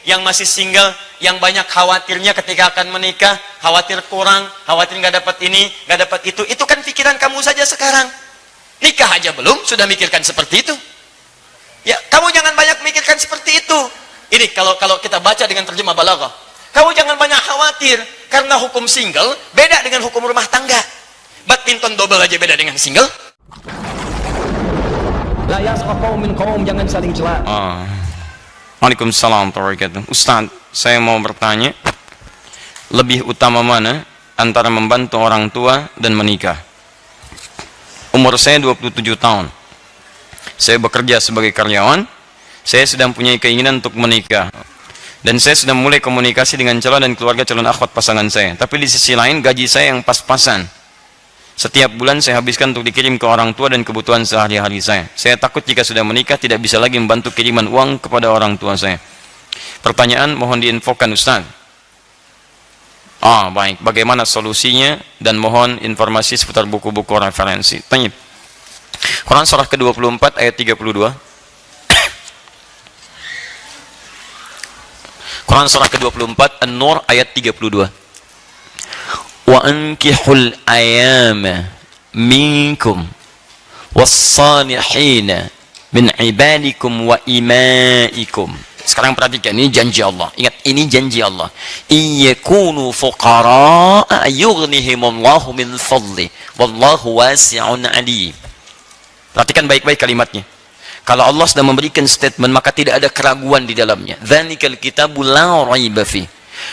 yang masih single, yang banyak khawatirnya ketika akan menikah, khawatir kurang, khawatir nggak dapat ini, nggak dapat itu kan pikiran kamu saja sekarang. Nikah aja belum, sudah mikirkan seperti itu. Ya, kamu jangan banyak mikirkan seperti itu. Ini kalau kita baca dengan terjemah balaghah. Kamu jangan banyak khawatir, karena hukum single beda dengan hukum rumah tangga. Badminton double aja beda dengan single. La yasqa qaumin qaum, jangan saling cela. Waalaikumsalam warahmatullahi wabarakatuh. Ustaz, saya mau bertanya, lebih utama mana antara membantu orang tua dan menikah? Umur saya 27 tahun. Saya bekerja sebagai karyawan. Saya sedang punya keinginan untuk menikah. Dan saya sudah mulai komunikasi dengan calon dan keluarga calon akhwat pasangan saya. Tapi di sisi lain, gaji saya yang pas-pasan. Setiap bulan saya habiskan untuk dikirim ke orang tua dan kebutuhan sehari-hari saya. Saya takut jika sudah menikah tidak bisa lagi membantu kiriman uang kepada orang tua saya. Pertanyaan mohon diinfokan Ustaz. Baik. Bagaimana solusinya dan mohon informasi seputar buku-buku referensi. Tanya. Quran surah ke-24 ayat 32. Quran surah ke-24 An-Nur ayat 32. Wa ankihul ayama minkum was-salihin min ibadikum wa imaikum. Sekarang perhatikan, ini janji Allah. Ingat, ini janji Allah. Iyakunu fuqara'a yughnihimullahu min fadli wallahu wasi'un alim. Perhatikan baik-baik kalimatnya. Kalau Allah sudah memberikan statement, maka tidak ada keraguan di dalamnya. Dzalikal kitabu la raiba fi.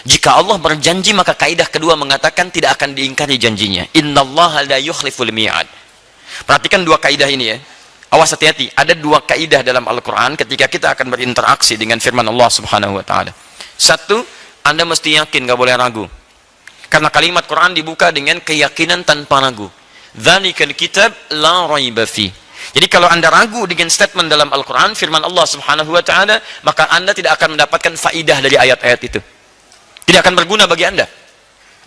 Jika Allah berjanji, maka kaidah kedua mengatakan tidak akan diingkari janjinya. Innallaha la yukhliful mi'ad. Perhatikan dua kaidah ini ya. Awas, hati-hati. Ada dua kaidah dalam Al-Quran ketika kita akan berinteraksi dengan firman Allah Subhanahu wa Ta'ala. Satu, Anda mesti yakin, gak boleh ragu. Karena kalimat Quran dibuka dengan keyakinan tanpa ragu. Dzalikal kitab la raiba fi. Jadi kalau Anda ragu dengan statement dalam Al-Quran, firman Allah Subhanahu wa Ta'ala, maka Anda tidak akan mendapatkan faidah dari ayat-ayat itu. Tidak akan berguna bagi Anda.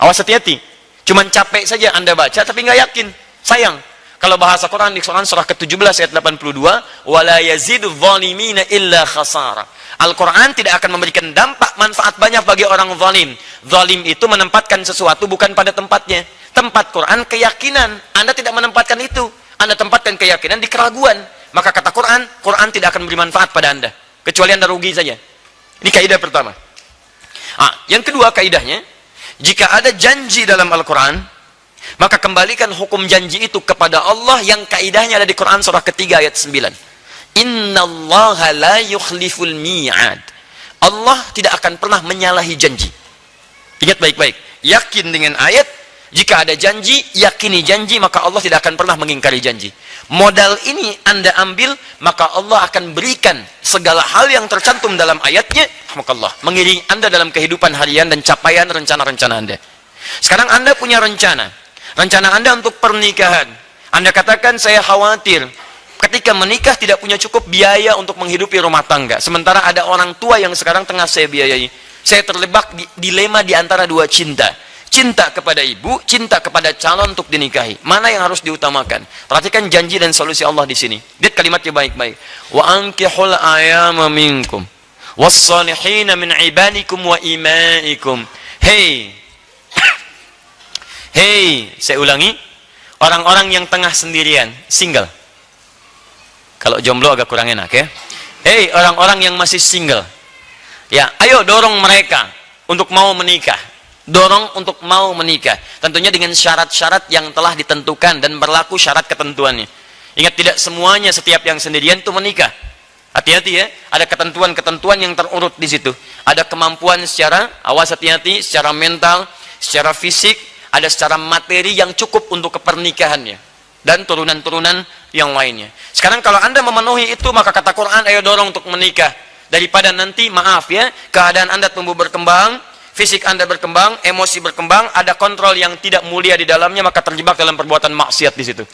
Awas, hati-hati. Cuman capek saja Anda baca tapi nggak yakin. Sayang. Kalau bahasa Quran di Quran surah ke-17 ayat 82, wala yazidu zalimina illa khasara. Al-Quran tidak akan memberikan dampak manfaat banyak bagi orang zalim. Zalim itu menempatkan sesuatu bukan pada tempatnya. Tempat Quran keyakinan. Anda tidak menempatkan itu. Anda tempatkan keyakinan di keraguan. Maka kata Quran, Quran tidak akan memberi manfaat pada Anda. Kecuali Anda rugi saja. Ini kaidah pertama. Yang kedua kaidahnya, jika ada janji dalam Al-Quran, maka kembalikan hukum janji itu kepada Allah yang kaidahnya ada di Quran surah ketiga ayat 9. Innallaha la yukhliful mi'ad. Allah tidak akan pernah menyalahi janji. Ingat baik-baik. Yakin dengan ayat. Jika ada janji, yakini janji, maka Allah tidak akan pernah mengingkari janji. Modal ini Anda ambil, maka Allah akan berikan segala hal yang tercantum dalam ayatnya, mengiringi Anda dalam kehidupan harian dan capaian rencana-rencana Anda. Sekarang Anda punya rencana Anda untuk pernikahan. Anda katakan, saya khawatir ketika menikah tidak punya cukup biaya untuk menghidupi rumah tangga. Sementara ada orang tua yang sekarang tengah saya biayai. Saya terjebak di dilema di antara dua cinta. Cinta kepada ibu, cinta kepada calon untuk dinikahi. Mana yang harus diutamakan? Perhatikan janji dan solusi Allah di sini. Lihat kalimatnya baik-baik. Wa ankihul ayama minkum was-salihina min ibadikum wa imaikum. Hey, saya ulangi. Orang-orang yang tengah sendirian, single. Kalau jomblo agak kurang enak ya. Hey, orang-orang yang masih single. Ya, ayo dorong mereka untuk mau menikah. Dorong untuk mau menikah. Tentunya dengan syarat-syarat yang telah ditentukan dan berlaku syarat ketentuannya. Ingat, tidak semuanya setiap yang sendirian itu menikah. Hati-hati ya, ada ketentuan-ketentuan yang terurut di situ. Ada kemampuan secara, awas hati-hati, secara mental, secara fisik, ada secara materi yang cukup untuk kepernikahannya. Dan turunan-turunan yang lainnya. Sekarang kalau Anda memenuhi itu, maka kata Quran, ayo dorong untuk menikah. Daripada nanti, maaf ya, keadaan Anda tumbuh berkembang, fisik Anda berkembang, emosi berkembang, ada kontrol yang tidak mulia di dalamnya, maka terjebak dalam perbuatan maksiat di situ.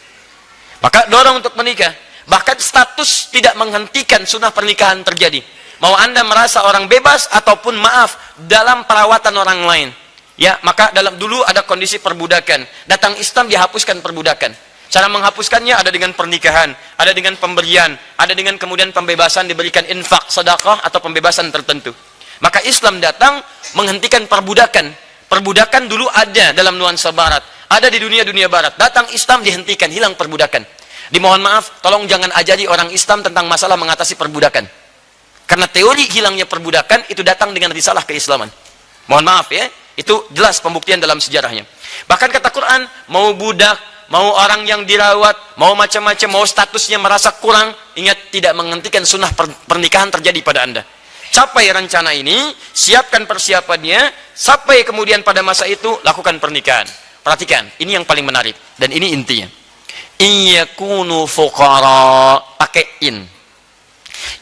Maka dorong untuk menikah. Bahkan status tidak menghentikan sunnah pernikahan terjadi. Mau Anda merasa orang bebas ataupun maaf dalam perawatan orang lain. Ya, maka dulu ada kondisi perbudakan. Datang Islam dihapuskan perbudakan. Cara menghapuskannya ada dengan pernikahan, ada dengan pemberian, ada dengan kemudian pembebasan diberikan infak, sedekah atau pembebasan tertentu. Maka Islam datang menghentikan perbudakan. Perbudakan dulu ada dalam nuansa barat, ada di dunia barat. Datang Islam dihentikan, hilang perbudakan. Dimohon maaf, tolong jangan ajari orang Islam tentang masalah mengatasi perbudakan. Karena teori hilangnya perbudakan itu datang dengan risalah keislaman. Mohon maaf ya, itu jelas pembuktian dalam sejarahnya. Bahkan kata Quran, mau budak, mau orang yang dirawat, mau macam-macam, mau statusnya merasa kurang, ingat tidak menghentikan sunnah pernikahan terjadi pada Anda. Capai rencana ini, siapkan persiapannya, sampai kemudian pada masa itu lakukan pernikahan. Perhatikan, ini yang paling menarik dan ini intinya. Iyakunu fuqara, pakai in.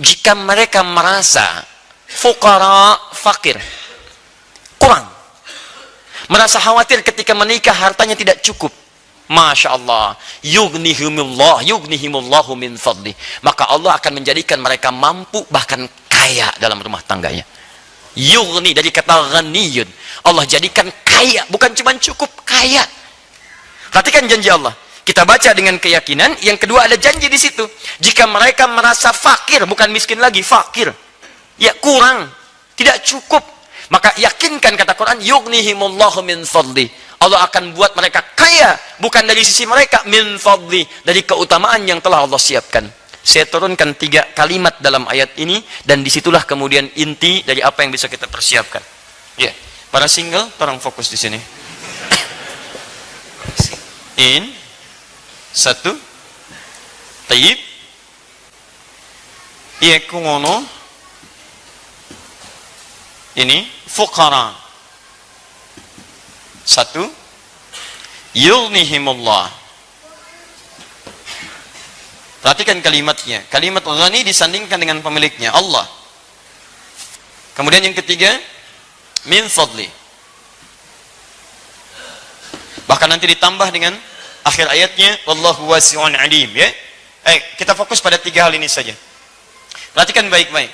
Jika mereka merasa fuqara, fakir, kurang, merasa khawatir ketika menikah hartanya tidak cukup, Masya Allah, yughnihimullahu min fadli, maka Allah akan menjadikan mereka mampu bahkan kaya dalam rumah tangganya. Yughni dari kata ghaniyun, Allah jadikan kaya, bukan cuma cukup, kaya. Perhatikan janji Allah. Kita baca dengan keyakinan. Yang kedua ada janji di situ. Jika mereka merasa fakir, bukan miskin lagi, fakir, ya kurang, tidak cukup, maka yakinkan kata Quran, yughnihimullahu min fadli, Allah akan buat mereka kaya, bukan dari sisi mereka, min fadli, dari keutamaan yang telah Allah siapkan. Saya turunkan 3 kalimat dalam ayat ini, dan disitulah kemudian inti dari apa yang bisa kita persiapkan. Ya, para single, tolong fokus di sini. In, 1, tayyib, yakungono, ini fuqara, 1, yughnihimullah. Perhatikan kalimatnya. Kalimat ghani disandingkan dengan pemiliknya, Allah. Kemudian yang ketiga, min fadli. Bahkan nanti ditambah dengan akhir ayatnya, wallahu wasi'un alim, ya. Kita fokus pada 3 hal ini saja. Perhatikan baik-baik.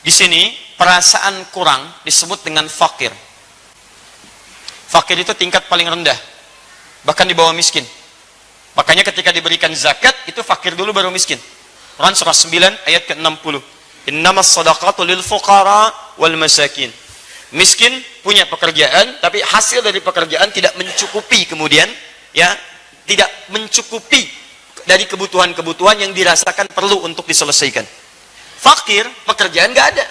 Di sini perasaan kurang disebut dengan fakir. Fakir itu tingkat paling rendah, bahkan di bawah miskin. Makanya ketika diberikan zakat, itu fakir dulu baru miskin. Quran surah 9 ayat ke-60. Innamas shadaqatu lil fuqara wal masakin. Miskin punya pekerjaan, tapi hasil dari pekerjaan tidak mencukupi kemudian, ya, tidak mencukupi dari kebutuhan-kebutuhan yang dirasakan perlu untuk diselesaikan. Fakir, pekerjaan nggak ada,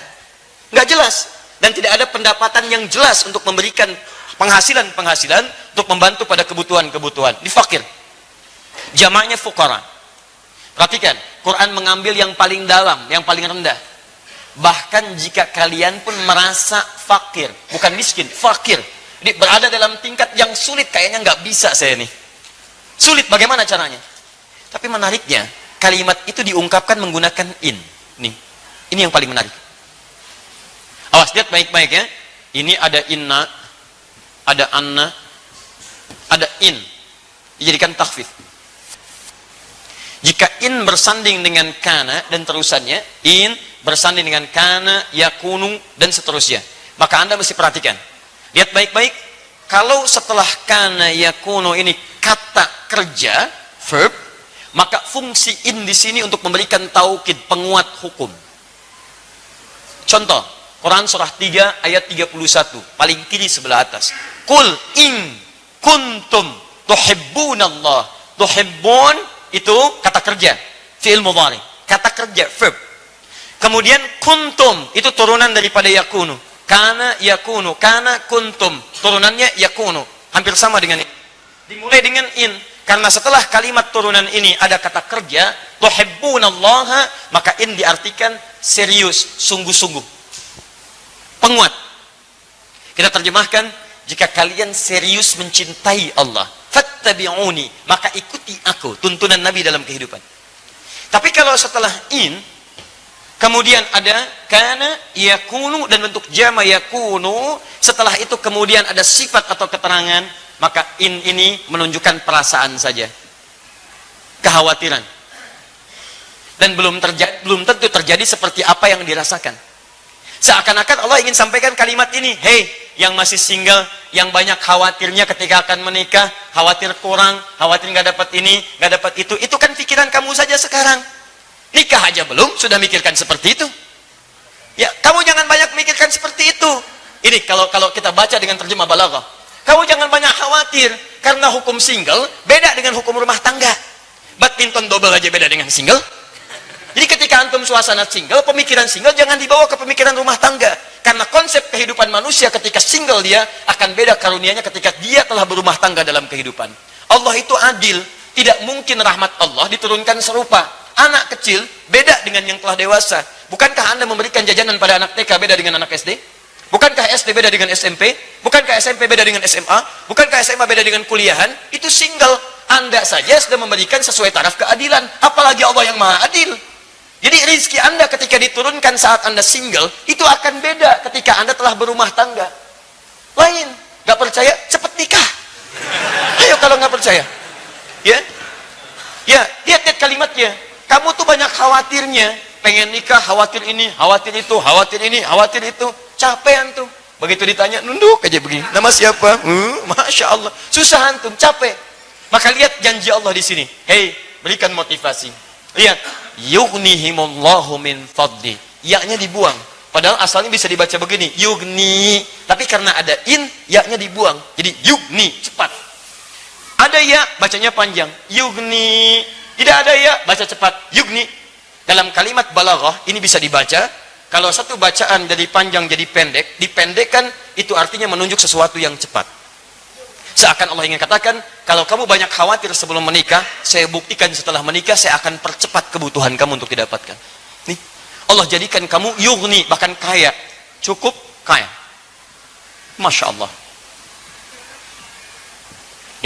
nggak jelas, dan tidak ada pendapatan yang jelas untuk memberikan penghasilan untuk membantu pada kebutuhan-kebutuhan. Di fakir. Jamaknya fuqara. Perhatikan, Quran mengambil yang paling dalam, yang paling rendah. Bahkan jika kalian pun merasa fakir, bukan miskin, fakir, jadi berada dalam tingkat yang sulit, kayaknya nggak bisa saya nih. Sulit, bagaimana caranya? Tapi menariknya, kalimat itu diungkapkan menggunakan in. Nih, ini yang paling menarik. Awas, lihat baik-baik ya. Ini ada inna, ada anna, ada in. Dijadikan takhfif. Jika in bersanding dengan kana dan terusannya, in bersanding dengan kana, yakunu, dan seterusnya, maka Anda mesti perhatikan. Lihat baik-baik. Kalau setelah kana, yakunu ini kata kerja, verb, maka fungsi in di sini untuk memberikan taukid, penguat hukum. Contoh, Quran surah 3 ayat 31, paling kiri sebelah atas. Qul in kuntum tuhibbunallah. Tuhibbun itu kata kerja, fi'il mudhari, kata kerja, verb. Kemudian kuntum itu turunan daripada yakunu. Kana yakunu, kana kuntum, turunannya yakunu, hampir sama dengan ini. Dimulai dengan in, karena setelah kalimat turunan ini ada kata kerja, tuhibbunallaha, maka in diartikan serius, sungguh-sungguh, penguat. Kita terjemahkan, jika kalian serius mencintai Allah, fattabi'uni, maka ikuti aku, tuntunan Nabi dalam kehidupan. Tapi kalau setelah in, kemudian ada kana, yakunu, dan bentuk jama yakunu, setelah itu kemudian ada sifat atau keterangan, maka in ini menunjukkan perasaan saja, kekhawatiran, dan belum tentu terjadi seperti apa yang dirasakan. Seakan-akan Allah ingin sampaikan kalimat ini, hei yang masih single, yang banyak khawatirnya ketika akan menikah, khawatir kurang, khawatir nggak dapat ini, nggak dapat itu kan pikiran kamu saja sekarang. Nikah aja belum, sudah mikirkan seperti itu. Ya, kamu jangan banyak mikir seperti itu. Ini kalau kita baca dengan terjemah balaghah. Kamu jangan banyak khawatir karena hukum single beda dengan hukum rumah tangga. Badminton double aja beda dengan single. Jadi ketika antum suasana single, pemikiran single jangan dibawa ke pemikiran rumah tangga. Karena konsep kehidupan manusia ketika single dia akan beda karunianya ketika dia telah berumah tangga dalam kehidupan. Allah itu adil. Tidak mungkin rahmat Allah diturunkan serupa. Anak kecil beda dengan yang telah dewasa. Bukankah Anda memberikan jajanan pada anak TK beda dengan anak SD? Bukankah SD beda dengan SMP? Bukankah SMP beda dengan SMA? Bukankah SMA beda dengan kuliahan? Itu single. Anda saja sudah memberikan sesuai taraf keadilan. Apalagi Allah yang maha adil. Jadi rezeki Anda ketika diturunkan saat Anda single, itu akan beda ketika Anda telah berumah tangga. Lain. Gak percaya? Cepat nikah. Ayo kalau gak percaya. Ya, lihat kalimatnya. Kamu tuh banyak khawatirnya. Pengen nikah, khawatir ini, khawatir itu, khawatir ini, khawatir itu. Capek antum. Begitu ditanya, nunduk aja begini. Nama siapa? Masya Allah. Susah antum, capek. Maka lihat janji Allah di sini. Hei, berikan motivasi. Lihat. Yughnihimullahu min fadli. Ya-nya dibuang. Padahal asalnya bisa dibaca begini. Yugni. Tapi karena ada in, ya-nya dibuang. Jadi yugni, cepat. Ada ya, bacanya panjang. Yugni. Tidak ada ya, baca cepat. Yugni. Dalam kalimat balaghah, ini bisa dibaca. Kalau satu bacaan dari panjang jadi pendek, dipendekkan, itu artinya menunjuk sesuatu yang cepat. Seakan Allah ingin katakan, kalau kamu banyak khawatir sebelum menikah, saya buktikan setelah menikah, saya akan percepat kebutuhan kamu untuk didapatkan. Nih, Allah jadikan kamu yugni, bahkan kaya. Cukup kaya. Masya Allah.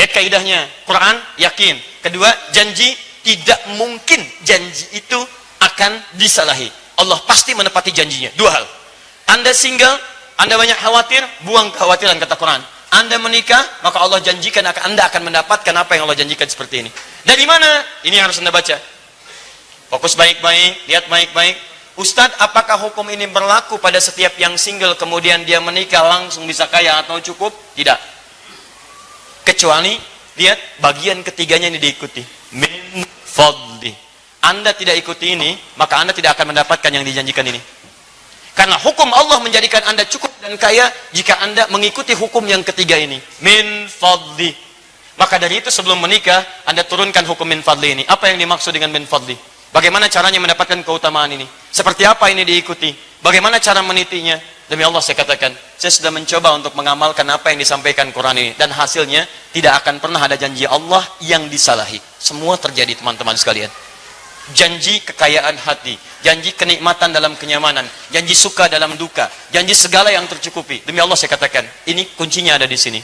Lihat kaidahnya. Quran, yakin. Kedua, janji, tidak mungkin janji itu akan disalahi. Allah pasti menepati janjinya. Dua hal. Anda single, Anda banyak khawatir, buang kekhawatiran kata Quran. Anda menikah, maka Allah janjikan Anda akan mendapatkan apa yang Allah janjikan seperti ini. Dari mana? Ini yang harus Anda baca. Fokus baik-baik, lihat baik-baik. Ustadz, apakah hukum ini berlaku pada setiap yang single kemudian dia menikah langsung bisa kaya atau cukup? Tidak. Kecuali, lihat bagian ketiganya ini diikuti. Min fadli. Anda tidak ikuti ini, maka Anda tidak akan mendapatkan yang dijanjikan ini. Karena hukum Allah menjadikan Anda cukup dan kaya jika Anda mengikuti hukum yang ketiga ini. Min fadli. Maka dari itu sebelum menikah, Anda turunkan hukum min fadli ini. Apa yang dimaksud dengan min fadli? Bagaimana caranya mendapatkan keutamaan ini? Seperti apa ini diikuti? Bagaimana cara menitinya? Demi Allah saya katakan, saya sudah mencoba untuk mengamalkan apa yang disampaikan Quran ini. Dan hasilnya tidak akan pernah ada janji Allah yang disalahi. Semua terjadi teman-teman sekalian. Janji kekayaan hati, janji kenikmatan dalam kenyamanan, janji suka dalam duka, janji segala yang tercukupi. Demi Allah saya katakan, ini kuncinya ada di sini.